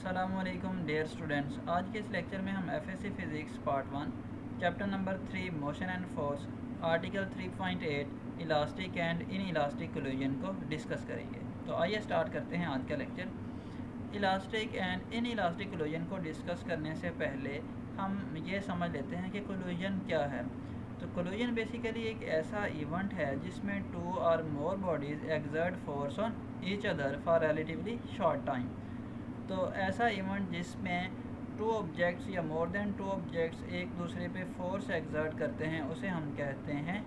अस्सलामुअलैकुम dear students. आज के इस लेक्चर में हम FSc physics part 1 chapter number 3 motion and force article 3.8 elastic and in elastic collision को डिस्कस करेंगे। तो आइए स्टार्ट करते हैं आज का lecture. Elastic and in elastic collision को डिस्कस करने से पहले हम ये समझ लेते हैं कि कोलिजन क्या है। तो कोलिजन बेसिकली एक ऐसा इवेंट है जिसमें टू और more bodies exert force on each other for relatively short time. तो ऐसा इवेंट जिसमें टू ऑब्जेक्ट्स या मोर देन टू ऑब्जेक्ट्स एक दूसरे पे फोर्स एक्सर्ट करते हैं उसे हम कहते हैं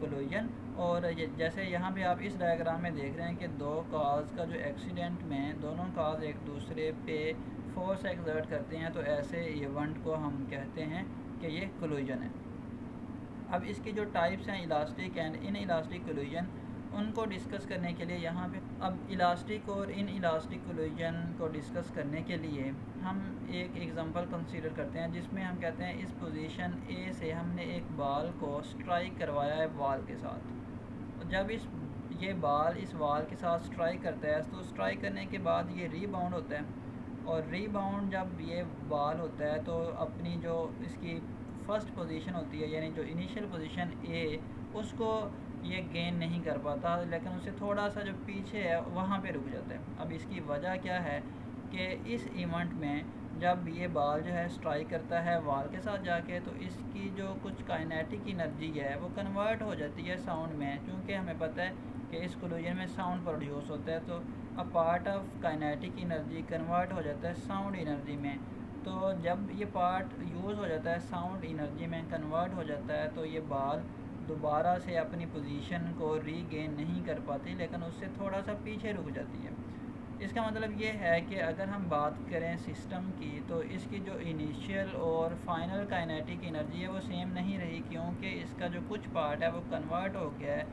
कोलिजन। और जैसे यहाँ पे आप इस डायग्राम में देख रहे हैं कि दो कार्स का जो एक्सीडेंट में दोनों कार्स एक दूसरे पे फोर्स एक्सर्ट करते हैं, तो ऐसे इवेंट को हम कहते हैं कि ये कोलिजन है। अब इसकी जो टाइप्स हैं elastic and in elastic collision, उनको डिस्कस करने के लिए यहाँ पे अब इलास्टिक और इन इलास्टिक कोलिजन को डिस्कस करने के लिए हम एक एग्जांपल कंसीडर करते हैं जिसमें हम कहते हैं इस पोजीशन ए से हमने एक बॉल को स्ट्राइक करवाया है वॉल के साथ। जब ये बॉल इस वॉल के साथ स्ट्राइक करता है तो स्ट्राइक करने के बाद ये रीबाउंड होता है, और रीबाउंड जब ये बॉल होता है तो अपनी जो इसकी फ़र्स्ट पोजीशन होती है यानी जो इनिशियल पोजीशन ए उसको ये गेन नहीं कर पाता, लेकिन उससे थोड़ा सा जो पीछे है वहाँ पे रुक जाता है। अब इसकी वजह क्या है कि इस इवेंट में जब ये बॉल जो है स्ट्राइक करता है वॉल के साथ जाके, तो इसकी जो कुछ काइनेटिक एनर्जी है वो कन्वर्ट हो जाती है साउंड में। क्योंकि हमें पता है कि इस कोलिजन में साउंड प्रोड्यूस होता है, तो a part of kinetic energy convert हो जाता है साउंड एनर्जी में। तो जब ये पार्ट यूज़ हो जाता है साउंड एनर्जी में कन्वर्ट हो जाता है, तो ये बॉल दोबारा से अपनी पोजीशन को रीगेन नहीं कर पाती, लेकिन उससे थोड़ा सा पीछे रुक जाती है। इसका मतलब ये है कि अगर हम बात करें सिस्टम की, तो इसकी जो इनिशियल और फाइनल काइनेटिक एनर्जी है वो सेम नहीं रही, क्योंकि इसका जो कुछ पार्ट है वो कन्वर्ट हो गया है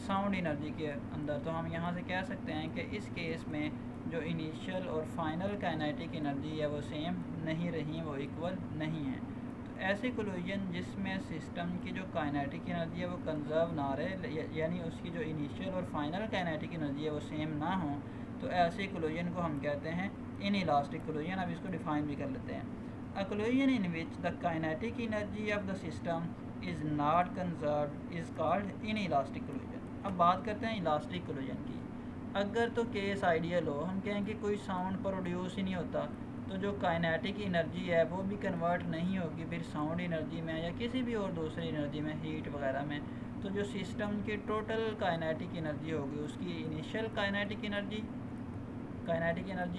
साउंड एनर्जी के अंदर। तो हम यहाँ से कह सकते हैं कि इस केस में जो इनिशियल और फाइनल काइनेटिक एनर्जी है वो सेम नहीं रही, वो इक्वल नहीं है। ऐसे कोलिजन जिसमें सिस्टम की जो काइनेटिक एनर्जी है वो कंजर्व ना रहे, यानी उसकी जो इनिशियल और फाइनल काइनेटिक एनर्जी है वो सेम ना हो, तो ऐसे कोलिजन को हम कहते हैं इन इलास्टिक कोलिजन। अब इसको डिफाइन भी कर लेते हैं। A collision in which the kinetic energy of the system is not conserve is called inelastic collision. अब बात करते हैं इलास्टिक कोलिजन की। अगर तो केस आइडियल हो, हम कहें कि कोई साउंड प्रोड्यूस ही नहीं होता, तो जो काइनेटिक एनर्जी है वो भी कन्वर्ट नहीं होगी फिर साउंड एनर्जी में या किसी भी और दूसरी एनर्जी में, हीट वगैरह में। तो जो सिस्टम की टोटल काइनेटिक एनर्जी होगी उसकी इनिशियल काइनेटिक एनर्जी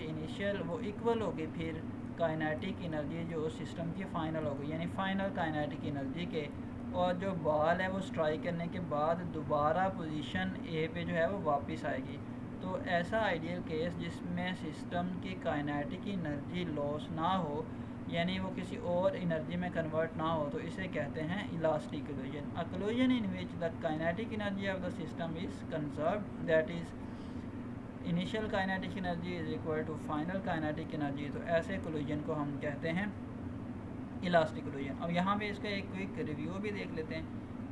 इनिशियल वो इक्वल होगी फिर काइनेटिक एनर्जी जो सिस्टम की फ़ाइनल होगी, यानी फ़ाइनल काइनेटिक एनर्जी के। और जो बॉल है वो स्ट्राइक करने के बाद दोबारा पोजीशन ए पे जो है वो वापस आएगी। तो ऐसा आइडियल केस जिसमें सिस्टम की काइनेटिक एनर्जी लॉस ना हो, यानी वो किसी और एनर्जी में कन्वर्ट ना हो, तो इसे कहते हैं elastic collision. A collision in which the kinetic energy of the system is conserved, that is initial kinetic energy is equal to final kinetic energy. तो ऐसे कोलिजन को हम कहते हैं इलास्टिक कोलिजन। अब यहाँ पे इसका एक क्विक रिव्यू भी देख लेते हैं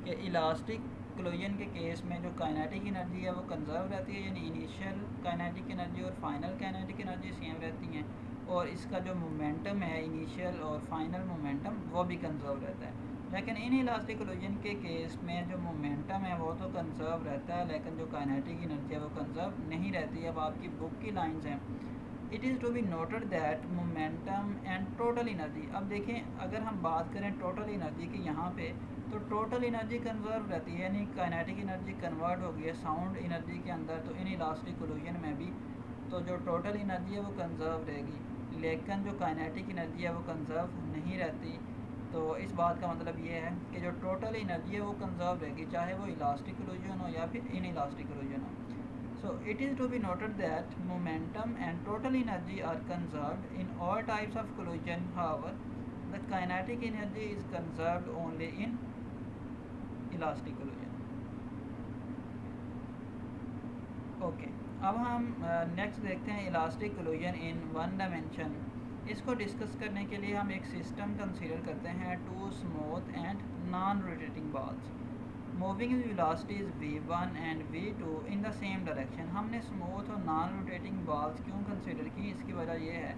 कि इलास्टिक कोलिजन के केस में जो काइनेटिक एनर्जी है वो कंजर्व रहती है, यानी इनिशियल काइनेटिक एनर्जी और फाइनल काइनेटिक एनर्जी सेम रहती हैं, और इसका जो मोमेंटम है इनिशियल और फाइनल मोमेंटम वो भी कंजर्व रहता है। लेकिन इन इलास्टिक कोलिजन के केस में जो मोमेंटम है वो तो कंजर्व रहता है, लेकिन जो काइनेटिक एनर्जी है वो कंजर्व नहीं रहती। अब आपकी बुक की लाइंस हैं, it is to be noted that momentum and total energy. अब देखें, अगर हम बात करें टोटल एनर्जी की यहाँ पे, तो टोटल एनर्जी कंजर्व रहती है, यानी काइनेटिक एनर्जी कन्वर्ट हो गई है साउंड एनर्जी के अंदर। तो इन इलास्टिक कोलिजन में भी तो जो टोटल एनर्जी है वो कंजर्व रहेगी, लेकिन जो काइनेटिक एनर्जी है वो कंजर्व नहीं रहती। तो इस बात का मतलब ये है कि जो टोटल एनर्जी है वो कंजर्व रहेगी, चाहे वो इलास्टिक कोलिजन हो या फिर इन इलास्टिक कोलिजन हो। So it is to be noted that momentum and total energy are conserved in all types of collision. However, the kinetic energy is conserved only in elastic collision. Okay, अब हम next देखते हैं elastic collision in one dimension. इसको discuss करने के लिए हम एक सिस्टम कंसीडर करते हैं two smooth and non rotating balls. Moving velocities v1 and v2 in the same direction. हमने स्मूथ और नॉन रोटेटिंग बॉल्स क्यों कंसीडर की, इसकी वजह यह है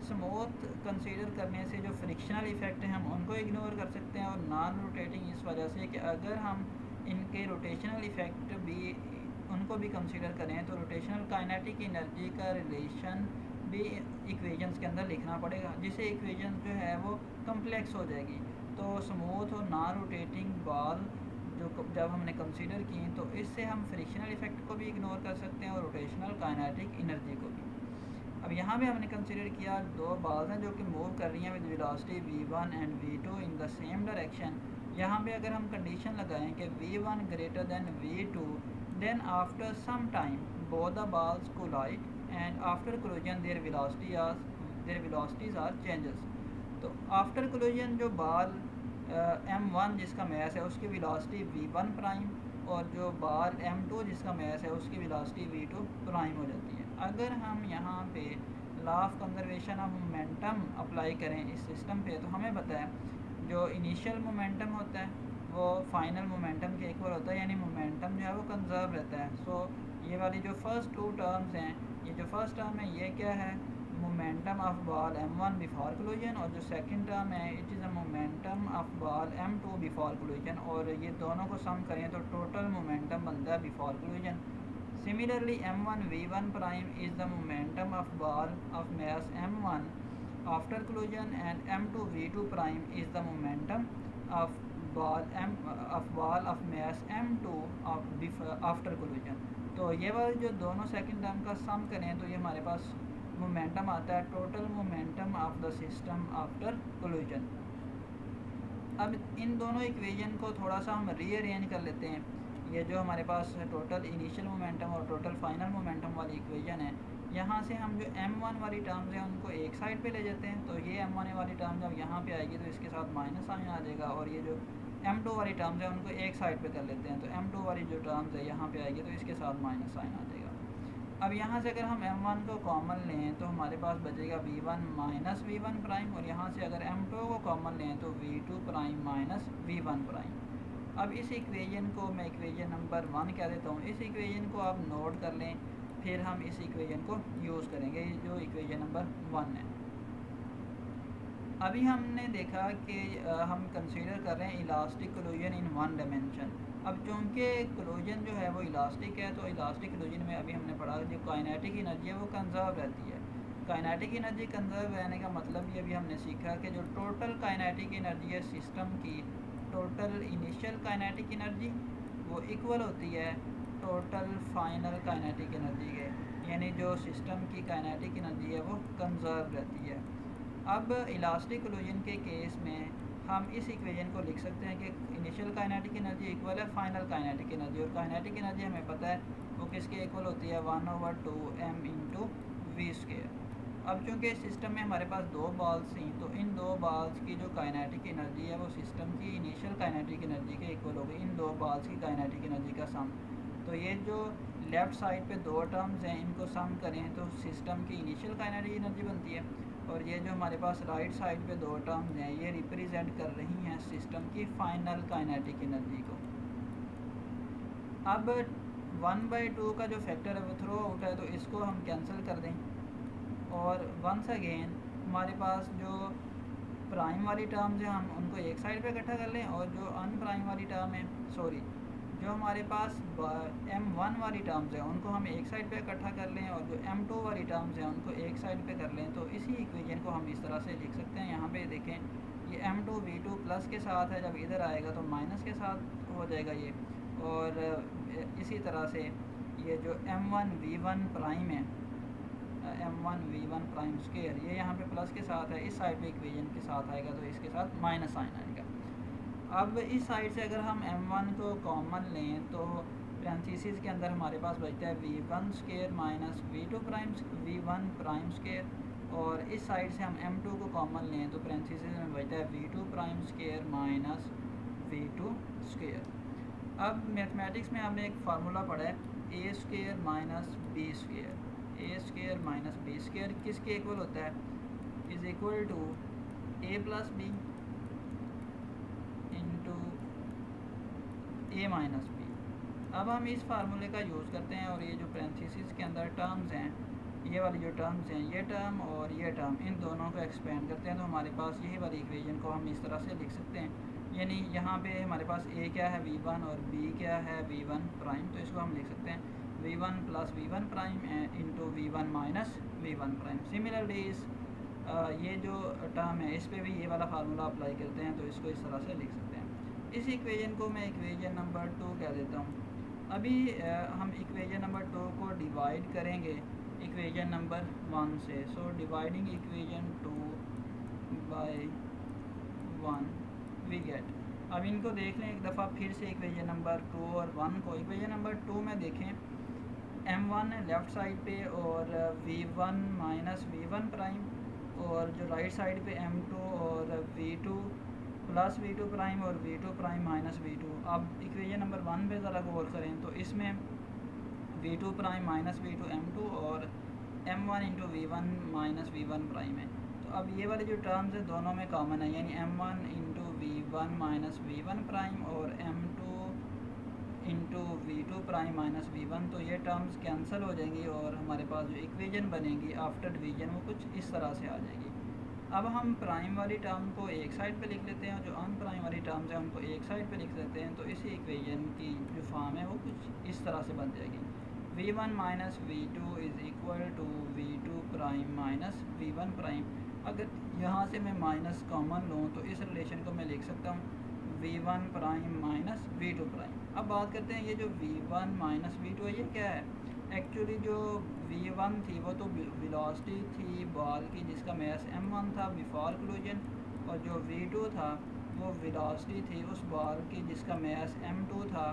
स्मूथ कंसीडर करने से जो फ्रिक्शनल इफेक्ट हैं हम उनको इग्नोर कर सकते हैं, और नॉन रोटेटिंग इस वजह से कि अगर हम इनके रोटेशनल इफेक्ट भी उनको भी कंसीडर करें तो रोटेशनल काइनेटिक एनर्जी का रिलेशन भी इक्वेशंस के अंदर लिखना पड़ेगा, जिससे इक्वेशन जो है वो कम्प्लेक्स हो जाएगी। तो स्मूथ और नॉन रोटेटिंग बॉल जो जब हमने कंसीडर की तो इससे हम फ्रिक्शनल इफेक्ट को भी इग्नोर कर सकते हैं और रोटेशनल काइनेटिक एनर्जी को भी। अब यहाँ पे हमने कंसीडर किया दो बॉल्स हैं जो कि मूव कर रही हैं with velocity v1 and v2 in the same direction. यहाँ पे अगर हम कंडीशन लगाएं कि v1 greater than v2, then after some time both the balls collide and after collision their velocities are changes. तो आफ्टर कोलिजन जो ball m1 जिसका mess है उसकी वेलोसिटी v1 प्राइम, और जो बॉल m2 जिसका मैस है उसकी वेलोसिटी v2 प्राइम हो जाती है। अगर हम यहाँ पे law of conservation of momentum apply करें इस सिस्टम पे तो हमें पता है जो इनिशियल मोमेंटम होता है वो फाइनल मोमेंटम के इक्वल होता है, यानी मोमेंटम जो है वो कंजर्व रहता है। सो ये वाली जो फर्स्ट टू टर्म्स हैं, ये जो फर्स्ट टर्म है ये क्या है, momentum of ball m1 before collision, और जो सेकंड टर्म है it is a momentum of ball m2 before collision, और ये दोनों को सम करें तो टोटल मोमेंटम बनता है before collision. Similarly, m1 v1 prime is the momentum of ball of mass m1 after collision, and m2 v2 prime is the momentum of ball of mass m2 after collision। तो ये वाले जो दोनों second term का सम करें तो ये हमारे पास मोमेंटम आता है total momentum of the system after collision. अब इन दोनों इक्वेशन को थोड़ा सा हम रीअरेंज कर लेते हैं। ये जो हमारे पास टोटल इनिशियल मोमेंटम और टोटल फाइनल मोमेंटम वाली इक्वेशन है, यहाँ से हम जो m1 वाली टर्म्स हैं उनको एक साइड पे ले जाते हैं। तो ये m1 वाली टर्म जब यहाँ पे आएगी तो इसके साथ माइनस साइन आ जाएगा, और ये जो m2 वाली टर्म्स हैं उनको एक साइड पे कर लेते हैं। तो m2 वाली जो टर्म्स है यहाँ पे आएगी तो इसके साथ माइनस साइन आ जाएगा। अब यहाँ से अगर हम m1 को कॉमन लें तो हमारे पास बचेगा v1 माइनस v1 प्राइम, और यहाँ से अगर m2 को कॉमन लें तो v2 prime minus v1 prime. अब इस इक्वेशन को मैं इक्वेशन नंबर 1 कह देता हूँ, इस इक्वेशन को आप नोट कर लें, फिर हम इस इक्वेशन को यूज़ करेंगे जो इक्वेशन नंबर 1 है। अभी हमने देखा कि हम कंसीडर कर रहे हैं elastic collision in one dimension. अब चूँकि कोलिजन जो है वो इलास्टिक है तो इलास्टिक कोलिजन में अभी हमने पढ़ा जो काइनेटिक एनर्जी है वो कंजर्व रहती है। काइनेटिक एनर्जी कंजर्व रहने का मतलब ये अभी हमने सीखा कि जो टोटल काइनेटिक एनर्जी है सिस्टम की, टोटल इनिशियल काइनेटिक एनर्जी वो इक्वल होती है टोटल फाइनल काइनेटिक एनर्जी के, यानी जो सिस्टम की काइनेटिक एनर्जी है वो कंजर्व रहती है। अब इलास्टिक कोलिजन के केस में हम इस इक्वेशन को लिख सकते हैं कि इनिशियल काइनेटिक एनर्जी इक्वल है फाइनल काइनेटिक एनर्जी, और काइनेटिक एनर्जी हमें पता है वो किसके इक्वल होती है 1/2m इंटू वी स्क्वायर। अब चूँकि इस सिस्टम में हमारे पास दो बॉल्स थी तो इन दो बॉल्स की जो काइनेटिक एनर्जी है वो सिस्टम की इनिशियल काइनेटिक एनर्जी के इक्वल होगी, इन दो बॉल्स की काइनेटिक एनर्जी का सम। तो ये जो लेफ़्ट साइड पे दो टर्म्स हैं इनको सम करें तो सिस्टम की इनिशियल काइनेटिक एनर्जी बनती है, और ये जो हमारे पास राइट साइड पे दो टर्म्स हैं ये रिप्रेजेंट कर रही हैं सिस्टम की फाइनल काइनेटिक एनर्जी को। अब 1/2 का जो फैक्टर है वो थ्रो आउट है तो इसको हम कैंसिल कर दें, और वंस अगेन हमारे पास जो प्राइम वाली टर्म्स हैं हम उनको एक साइड पे इकट्ठा कर लें, और जो अनप्राइम वाली टर्म है जो हमारे पास m1 वाली टर्म्स हैं उनको हम एक साइड पे इकट्ठा कर लें, और जो m2 वाली टर्म्स हैं उनको एक साइड पे कर लें। तो इसी इक्वेशन को हम इस तरह से लिख सकते हैं। यहाँ पे देखें ये m2 v2 प्लस के साथ है, जब इधर आएगा तो माइनस के साथ हो जाएगा ये, और इसी तरह से ये जो m1 v1 प्राइम है m1 v1 प्राइम स्क्वायर ये यहाँ पे प्लस के साथ है, इस साइड पे इक्वेशन के साथ आएगा तो इसके साथ माइनस साइन आएगा। अब इस साइड से अगर हम m1 को कॉमन लें तो पैरेंथेसिस के अंदर हमारे पास बचता है v1 square minus v1 prime square, और इस साइड से हम m2 को कॉमन लें तो पैरेंथेसिस में बचता है v2 prime square minus v2 square. अब मैथमेटिक्स में हमने एक फार्मूला पढ़ा है a square minus b square, a square minus b square किसके इक्वल होता है, is equal to a plus B into A minus B. अब हम इस फार्मूले का यूज़ करते हैं और ये जो पैरेंथेसिस के अंदर टर्म्स हैं, ये वाली जो टर्म्स हैं, ये टर्म और ये टर्म, इन दोनों को एक्सपेंड करते हैं तो हमारे पास यही वाली इक्वेशन को हम इस तरह से लिख सकते हैं। यानी यहाँ पे हमारे पास ए क्या है v1 और b क्या है v1 प्राइम, तो इसको हम लिख सकते हैं v1 plus v1 prime into v1 minus v1 prime. Similarly इस ये जो टर्म है इस पे भी ये वाला फार्मूला अप्लाई करते हैं तो इसको इस तरह से लिख सकते हैं। इस इक्वेशन को मैं इक्वेशन नंबर 2 कह देता हूँ। अभी हम इक्वेशन नंबर 2 को डिवाइड करेंगे इक्वेशन नंबर 1 से। So dividing equation 2 by 1 we get. अब इनको देख लें एक दफ़ा फिर से इक्वेशन नंबर 2 और 1 को। इक्वेशन नंबर 2 में देखें m1 है लेफ़्ट साइड पे और v1 माइनस v1 प्राइम, और जो राइट साइड पे m2 और v2 प्लस v2 प्राइम और v2 प्राइम माइनस v2। अब इक्वेशन नंबर 1 पे ज़रा गौर करें तो इसमें v2 prime minus v2 m2 और m1 into v1 minus v1 prime है। तो अब ये वाले जो टर्म्स है दोनों में कॉमन है, यानी m1 into v1 minus v1 prime और m2 into v2 prime minus v1। तो ये टर्म्स कैंसिल हो जाएंगी और हमारे पास जो इक्वेशन बनेगी आफ्टर डिवीजन वो कुछ इस तरह से आ जाएगी। अब हम प्राइम वाली टर्म को एक साइड पे लिख लेते हैं और जो अनप्राइम वाली टर्म्स है उनको एक साइड पे लिख लेते हैं। तो इसी इक्वेशन की जो फॉर्म है वो कुछ इस तरह से बन जाएगी v1 minus v2 is equal to v2 prime minus v1 prime. अगर यहाँ से मैं माइनस कॉमन लूँ तो इस रिलेशन को मैं लिख सकता हूँ v1 prime minus v2 prime. अब बात करते हैं ये जो v1 माइनस v2 है ये क्या है। एक्चुअली जो v1 थी वो तो वेलोसिटी थी बॉल की जिसका मैस m1 था बिफोर कोलिजन, और जो v2 था वो वेलोसिटी थी उस बॉल की जिसका मैस m2 था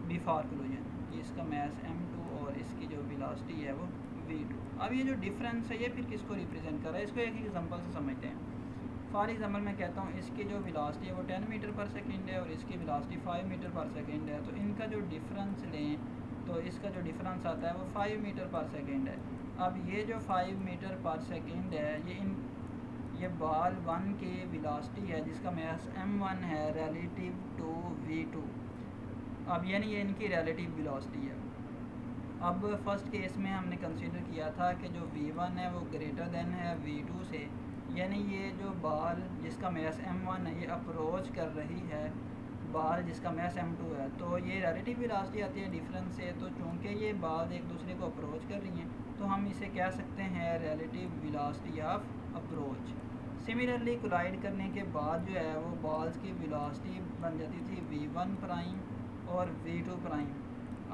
बिफोर कोलिजन, इसका मैस m2 और इसकी जो वेलोसिटी है वो v2। अब ये जो डिफरेंस है ये फिर किसको रिप्रेजेंट कर रहा है, इसको एक एग्जांपल से समझते हैं। फॉर एग्जांपल मैं कहता हूँ इसकी जो वेलोसिटी है वो 10 मीटर पर सेकंड है और इसकी वेलोसिटी 5 मीटर पर सेकंड है। तो इनका जो डिफरेंस लें तो इसका जो डिफरेंस आता है वो 5 मीटर पर सेकंड है। अब ये जो 5 मीटर पर सेकंड है ये बॉल 1 की वेलोसिटी है जिसका मैस m1 है रिलेटिव टू v2। अब यानी ये इनकी रिलेटिव वेलोसिटी है। अब फर्स्ट केस में हमने कंसीडर किया था कि जो v1 है वो ग्रेटर देन है v2 से, यानी ये जो बॉल जिसका मैस m1 है ये अप्रोच कर रही है बॉल जिसका मैस m2 है। तो ये रिलेटिव वेलोसिटी आती है डिफरेंस से। तो चूँकि ये बॉल एक दूसरे को अप्रोच कर रही हैं तो हम इसे कह सकते हैं relative velocity of approach. Similarly collide करने के बाद जो है वो बॉल्स की वेलोसिटी बन जाती थी v1 प्राइम और v2 प्राइम।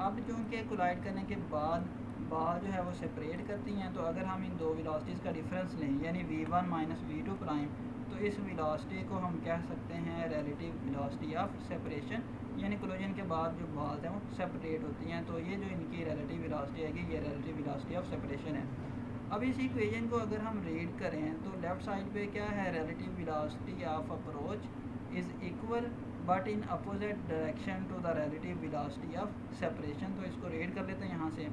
अब चूँकि कोलाइड करने के बाद बॉल जो है वो सेपरेट करती हैं, तो अगर हम इन दो वेलोसिटीज़ का डिफरेंस लें यानी v1 माइनस v2 प्राइम, तो इस वेलोसिटी को हम कह सकते हैं रिलेटिव वेलोसिटी ऑफ सेपरेशन, यानी कोलिजन के बाद जो बॉल्स हैं वो सेपरेट होती हैं। तो ये जो इनकी रिलेटिव वेलोसिटी है ये रिलेटिव वेलोसिटी ऑफ सेपरेशन है। अब इस इक्वेशन को अगर हम रीड करें तो लेफ़्ट साइड पे क्या है, relative velocity of approach is equal but in opposite direction to the relative velocity of separation. तो इसको रीड कर लेते हैं यहाँ से।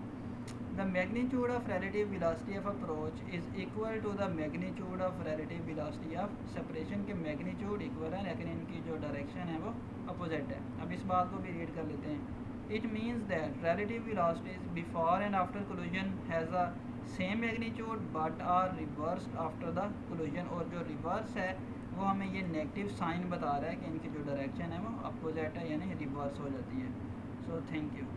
The magnitude of relative velocity of approach is equal to the magnitude of relative velocity of separation के magnitude equal है लेकिन इनकी जो डायरेक्शन है वो अपोजिट है। अब इस बात को भी रीड कर लेते हैं। It means that relative velocities before and after collision has a same magnitude but are reversed after the collision। और जो रिवर्स है वो हमें ये नेगेटिव साइन बता रहा है कि इनकी जो डायरेक्शन है वो अपोजिट है यानी रिवर्स हो जाती है। So thank you.